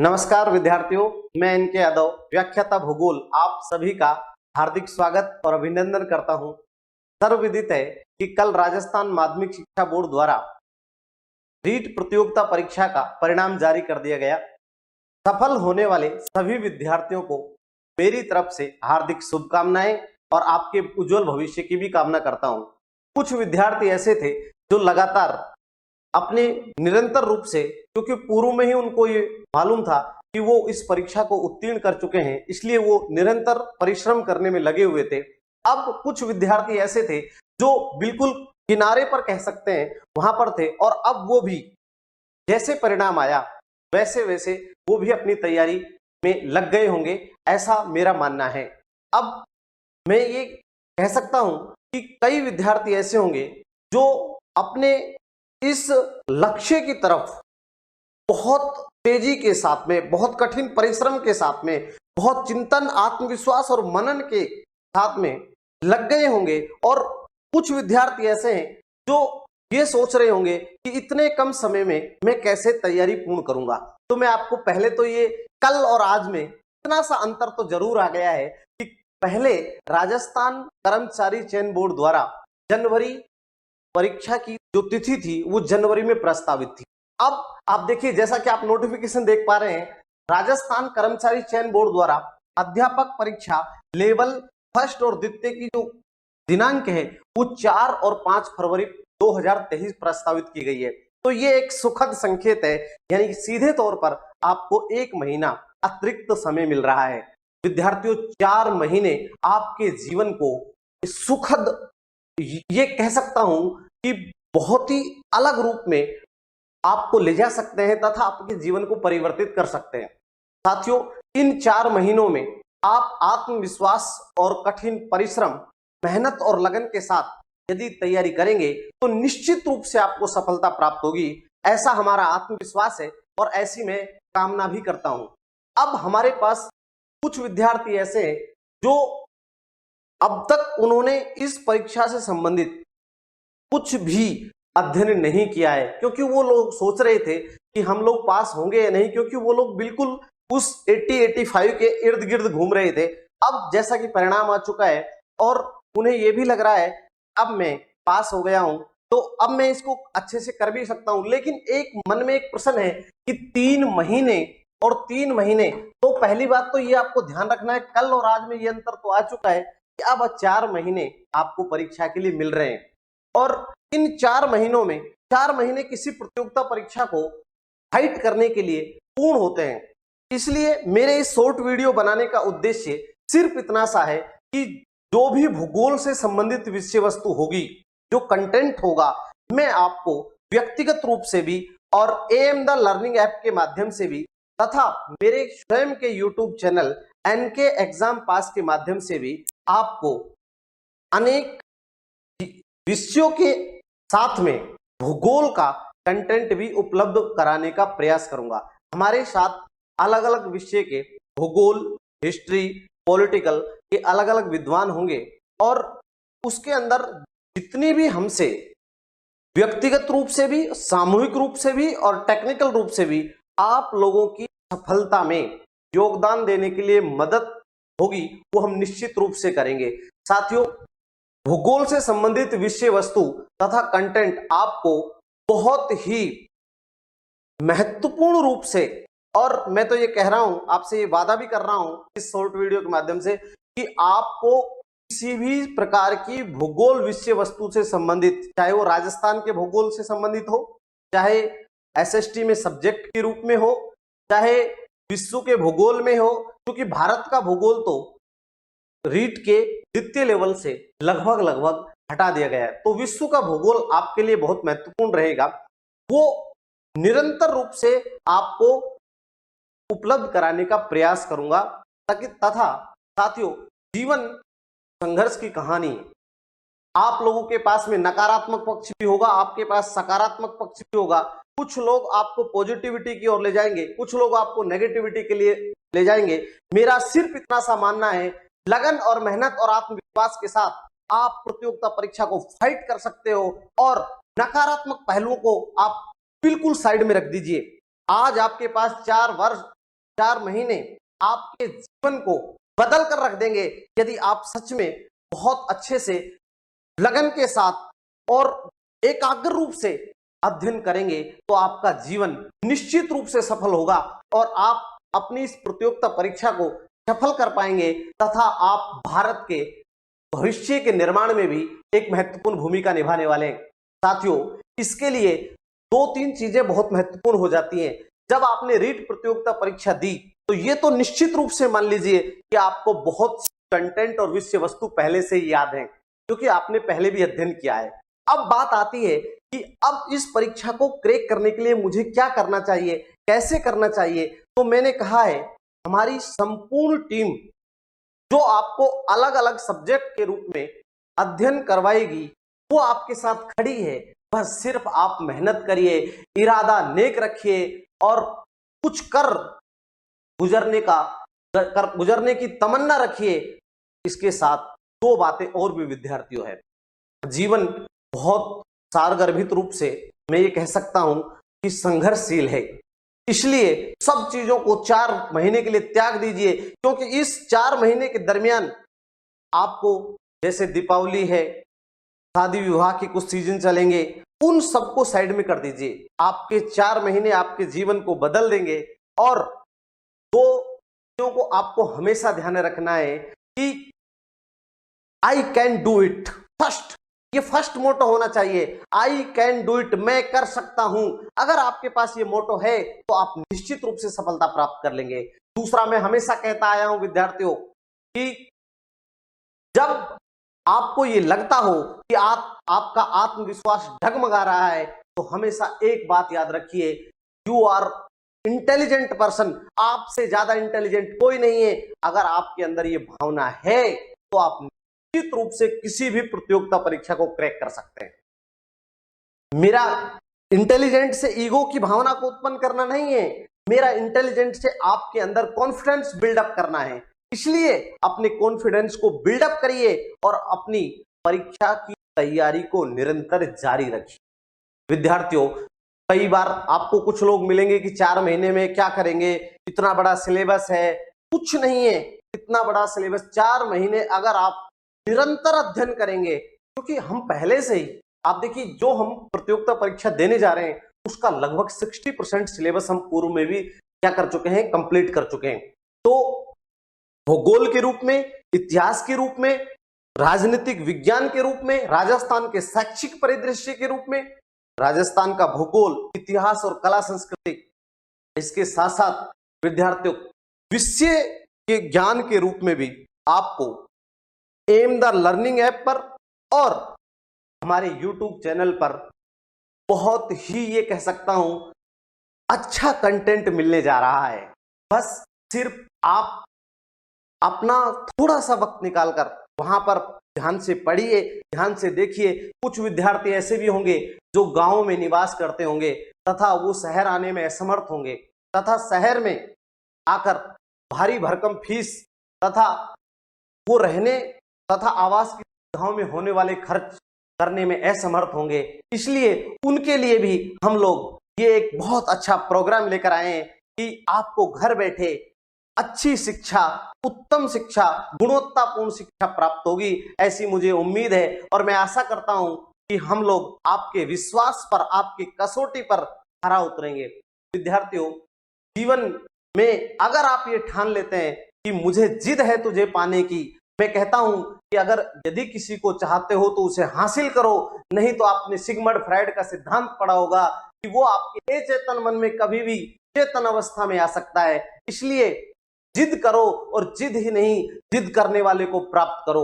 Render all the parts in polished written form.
नमस्कार विद्यार्थियों, मैं इनके यादव व्याख्याता भूगोल आप सभी का हार्दिक स्वागत और अभिनंदन करता हूं। सर्वविदित है कि कल राजस्थान माध्यमिक शिक्षा बोर्ड द्वारा रीट प्रतियोगिता परीक्षा का परिणाम जारी कर दिया गया। सफल होने वाले सभी विद्यार्थियों को मेरी तरफ से हार्दिक शुभकामनाएं और आपके उज्जवल भविष्य की भी कामना करता हूं। कुछ विद्यार्थी ऐसे थे जो लगातार अपने निरंतर रूप से, क्योंकि पूर्व में ही उनको ये मालूम था कि वो इस परीक्षा को उत्तीर्ण कर चुके हैं, इसलिए वो निरंतर परिश्रम करने में लगे हुए थे। अब कुछ विद्यार्थी ऐसे थे जो बिल्कुल किनारे पर कह सकते हैं वहां पर थे, और अब वो भी जैसे परिणाम आया वैसे वैसे वो भी अपनी तैयारी में लग गए होंगे, ऐसा मेरा मानना है। अब मैं ये कह सकता हूं कि कई विद्यार्थी ऐसे होंगे जो अपने इस लक्ष्य की तरफ बहुत तेजी के साथ में, बहुत कठिन परिश्रम के साथ में, बहुत चिंतन, आत्मविश्वास और मनन के साथ में लग गए होंगे। और कुछ विद्यार्थी ऐसे हैं जो ये सोच रहे होंगे कि इतने कम समय में मैं कैसे तैयारी पूर्ण करूंगा। तो मैं आपको पहले तो ये कल और आज में इतना सा अंतर तो जरूर आ गया है कि पहले राजस्थान कर्मचारी चयन बोर्ड द्वारा जनवरी परीक्षा की जो तिथि थी वो जनवरी में प्रस्तावित थी। अब आप देखिए, जैसा कि आप नोटिफिकेशन देख पा रहे हैं, राजस्थान कर्मचारी चयन बोर्ड द्वारा अध्यापक परीक्षा लेवल फर्स्ट और द्वितीय की जो दिनांक है वो 4 और 5 फरवरी 2023 प्रस्तावित की गई है। तो ये एक सुखद संकेत है, यानी कि सीधे तौर पर आपको 1 महीना अतिरिक्त समय मिल रहा है। विद्यार्थियों, 4 महीने आपके जीवन को सुखद, ये कह सकता हूं कि बहुत ही अलग रूप में आपको ले जा सकते हैं तथा आपके जीवन को परिवर्तित कर सकते हैं। साथियों, इन 4 महीनों में आप आत्मविश्वास और कठिन परिश्रम, मेहनत और लगन के साथ यदि तैयारी करेंगे तो निश्चित रूप से आपको सफलता प्राप्त होगी, ऐसा हमारा आत्मविश्वास है और ऐसी मैं कामना भी करता हूं। अब हमारे पास कुछ विद्यार्थी ऐसे हैं जो अब तक उन्होंने इस परीक्षा से संबंधित कुछ भी अध्ययन नहीं किया है, क्योंकि वो लोग सोच रहे थे कि हम लोग पास होंगे या नहीं, क्योंकि वो लोग बिल्कुल उस 80-85 के इर्द गिर्द घूम रहे थे। अब जैसा कि परिणाम आ चुका है और उन्हें ये भी लग रहा है अब मैं पास हो गया हूं तो अब मैं इसको अच्छे से कर भी सकता हूं, लेकिन एक मन में एक प्रश्न है कि 3 महीने और 3 महीने, तो पहली बात तो ये आपको ध्यान रखना है, कल और आज में ये अंतर तो आ चुका है कि अब 4 महीने आपको परीक्षा के लिए मिल रहे हैं। और इन 4 महीनों में 4 महीने किसी प्रतियोगिता परीक्षा को फाइट करने के लिए पूर्ण होते हैं। इसलिए मेरे इस शॉर्ट वीडियो बनाने का उद्देश्य सिर्फ इतना सा है कि जो भी भूगोल से संबंधित विषय वस्तु होगी, जो कंटेंट होगा, मैं आपको व्यक्तिगत रूप से भी और AM द लर्निंग ऐप के माध्यम से भी तथा मेरे स्वयं के YouTube चैनल NK एग्जाम पास के माध्यम से भी आपको अनेक विषयों के साथ में भूगोल का कंटेंट भी उपलब्ध कराने का प्रयास करूंगा। हमारे साथ अलग अलग विषय के भूगोल, हिस्ट्री, पॉलिटिकल के अलग अलग विद्वान होंगे और उसके अंदर जितनी भी हमसे व्यक्तिगत रूप से भी, सामूहिक रूप से भी और टेक्निकल रूप से भी आप लोगों की सफलता में योगदान देने के लिए मदद होगी, वो हम निश्चित रूप से करेंगे। साथियों, भूगोल से संबंधित विषय वस्तु तथा कंटेंट आपको बहुत ही महत्वपूर्ण रूप से, और मैं तो ये कह रहा हूं, आपसे ये वादा भी कर रहा हूं इस शॉर्ट वीडियो के माध्यम से कि आपको किसी भी प्रकार की भूगोल विषय वस्तु से संबंधित, चाहे वो राजस्थान के भूगोल से संबंधित हो, चाहे SST में सब्जेक्ट के रूप में हो, चाहे विश्व के भूगोल में हो, क्योंकि भारत का भूगोल तो रीट के द्वितीय लेवल से लगभग हटा दिया गया है, तो विश्व का भूगोल आपके लिए बहुत महत्वपूर्ण रहेगा। वो निरंतर रूप से आपको उपलब्ध कराने का प्रयास करूंगा ताकि, तथा साथियों, जीवन संघर्ष की कहानी, आप लोगों के पास में नकारात्मक पक्ष भी होगा, आपके पास सकारात्मक पक्ष भी होगा। कुछ लोग आपको पॉजिटिविटी की ओर ले जाएंगे, कुछ लोग आपको नेगेटिविटी के लिए ले जाएंगे। मेरा सिर्फ इतना सा मानना है, लगन और मेहनत और आत्मविश्वास के साथ आप प्रतियोगिता परीक्षा को फाइट कर सकते हो और नकारात्मक पहलुओं को आप बिल्कुल साइड में रख दीजिए। आज आपके पास 4 वर्ष 4 महीने आपके जीवन को बदल कर रख देंगे यदि आप सच में बहुत अच्छे से लगन के साथ और एकाग्र रूप से अध्ययन करेंगे तो आपका जीवन निश्चित रूप से सफल होगा और आप अपनी इस प्रतियोगिता परीक्षा को सफल कर पाएंगे तथा आप भारत के भविष्य के निर्माण में भी एक महत्वपूर्ण भूमिका निभाने वाले हैं। साथियों, इसके लिए 2-3 चीजें बहुत महत्वपूर्ण हो जाती हैं। जब आपने रीट प्रतियोगिता परीक्षा दी तो ये तो निश्चित रूप से मान लीजिए कि आपको बहुत कंटेंट और विषय वस्तु पहले से ही याद है क्योंकि आपने पहले भी अध्ययन किया है। अब बात आती है कि अब इस परीक्षा को क्रैक करने के लिए मुझे क्या करना चाहिए, कैसे करना चाहिए। तो मैंने कहा है हमारी संपूर्ण टीम जो आपको अलग अलग सब्जेक्ट के रूप में अध्ययन करवाएगी वो आपके साथ खड़ी है। बस सिर्फ आप मेहनत करिए, इरादा नेक रखिए और कुछ कर गुजरने की तमन्ना रखिए। इसके साथ 2 बातें और भी विद्यार्थियों है। जीवन बहुत सारगर्भित रूप से मैं ये कह सकता हूं कि संघर्षशील है, इसलिए सब चीजों को 4 महीने के लिए त्याग दीजिए क्योंकि इस 4 महीने के दरमियान आपको जैसे दीपावली है, शादी विवाह के कुछ सीजन चलेंगे, उन सबको साइड में कर दीजिए। आपके 4 महीने आपके जीवन को बदल देंगे और 2 चीजों को आपको हमेशा ध्यान में रखना है कि I can do it first. ये फर्स्ट मोटो होना चाहिए, आई कैन डू इट, मैं कर सकता हूं। अगर आपके पास ये मोटो है तो आप निश्चित रूप से सफलता प्राप्त कर लेंगे। दूसरा, मैं हमेशा कहता आया हूं विद्यार्थियों कि जब आपको ये लगता हो कि आपका आत्मविश्वास डगमगा रहा है तो हमेशा एक बात याद रखिए, यू आर इंटेलिजेंट पर्सन। आपसे ज्यादा इंटेलिजेंट कोई नहीं है। अगर आपके अंदर ये भावना है तो आप निश्चित रूप से किसी भी प्रतियोगिता परीक्षा को क्रैक कर सकते हैं। मेरा इंटेलिजेंट से ईगो की भावना को उत्पन्न करना नहीं है, मेरा इंटेलिजेंट से आपके अंदर कॉन्फिडेंस बिल्डअप करना है। इसलिए अपने कॉन्फिडेंस को बिल्डअप करिए और अपनी परीक्षा की तैयारी को निरंतर जारी रखिए। विद्यार्थियों, कई बार आपको कुछ लोग मिलेंगे कि 4 महीने में क्या करेंगे, इतना बड़ा सिलेबस है। कुछ नहीं है इतना बड़ा सिलेबस। 4 महीने अगर आप निरंतर अध्ययन करेंगे, क्योंकि हम पहले से ही आप देखिए जो हम प्रतियोगिता परीक्षा देने जा रहे हैं उसका लगभग 60% सिलेबस हम पूर्व में भी क्या कर चुके हैं, कंप्लीट कर चुके हैं। तो भूगोल के रूप में, इतिहास के रूप में, राजनीतिक विज्ञान के रूप में, राजस्थान के शैक्षिक परिदृश्य के रूप में, राजस्थान का भूगोल, इतिहास और कला संस्कृति, इसके साथ साथ विद्यार्थियों विषय के ज्ञान के रूप में भी आपको एम द लर्निंग ऐप पर और हमारे YouTube चैनल पर बहुत ही ये कह सकता हूं अच्छा कंटेंट मिलने जा रहा है। बस सिर्फ आप अपना थोड़ा सा वक्त निकालकर वहां पर ध्यान से पढ़िए, ध्यान से देखिए। कुछ विद्यार्थी ऐसे भी होंगे जो गांव में निवास करते होंगे तथा वो शहर आने में असमर्थ होंगे तथा शहर में आकर भारी भरकम फीस तथा वो रहने तथा आवास की सुविधाओं में होने वाले खर्च करने में असमर्थ होंगे। इसलिए उनके लिए भी हम लोग ये एक बहुत अच्छा प्रोग्राम लेकर आए हैं कि आपको घर बैठे अच्छी शिक्षा, उत्तम शिक्षा, गुणवत्तापूर्ण शिक्षा प्राप्त होगी, ऐसी मुझे उम्मीद है। और मैं आशा करता हूं कि हम लोग आपके विश्वास पर, आपकी कसौटी पर खरा उतरेंगे। विद्यार्थियों, जीवन में अगर आप ये ठान लेते हैं कि मुझे जिद है तुझे पाने की, मैं कहता हूं कि अगर यदि किसी को चाहते हो तो उसे हासिल करो, नहीं तो आपने सिगमंड फ्राइड का सिद्धांत पढ़ा होगा कि वो आपके अचेतन मन में कभी भी चेतन अवस्था में आ सकता है। इसलिए जिद करो और जिद ही नहीं, जिद करने वाले को प्राप्त करो।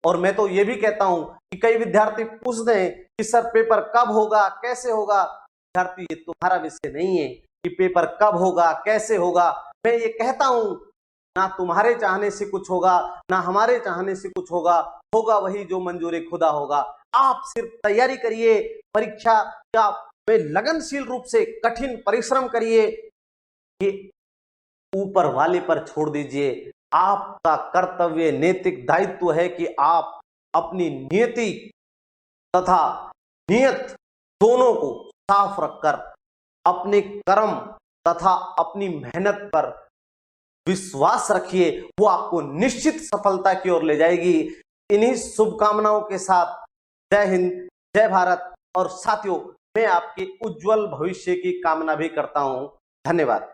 और मैं तो ये भी कहता हूं कि कई विद्यार्थी पूछते हैं कि सर पेपर कब होगा, कैसे होगा। विद्यार्थी, ये तुम्हारा विषय नहीं है कि पेपर कब होगा, कैसे होगा। मैं ये कहता हूं ना तुम्हारे चाहने से कुछ होगा, ना हमारे चाहने से कुछ होगा, होगा वही जो मंजूर खुदा होगा। आप सिर्फ तैयारी करिए, परीक्षा का में लगनशील रूप से कठिन परिश्रम करिए, ये ऊपर वाले पर छोड़ दीजिए। आपका कर्तव्य, नैतिक दायित्व है कि आप अपनी नियति तथा नियत दोनों को साफ रखकर अपने कर्म तथा अपनी मेहनत पर विश्वास रखिए, वो आपको निश्चित सफलता की ओर ले जाएगी। इन्हीं शुभकामनाओं के साथ जय हिंद, जय भारत। और साथियों, मैं आपके उज्जवल भविष्य की कामना भी करता हूं। धन्यवाद।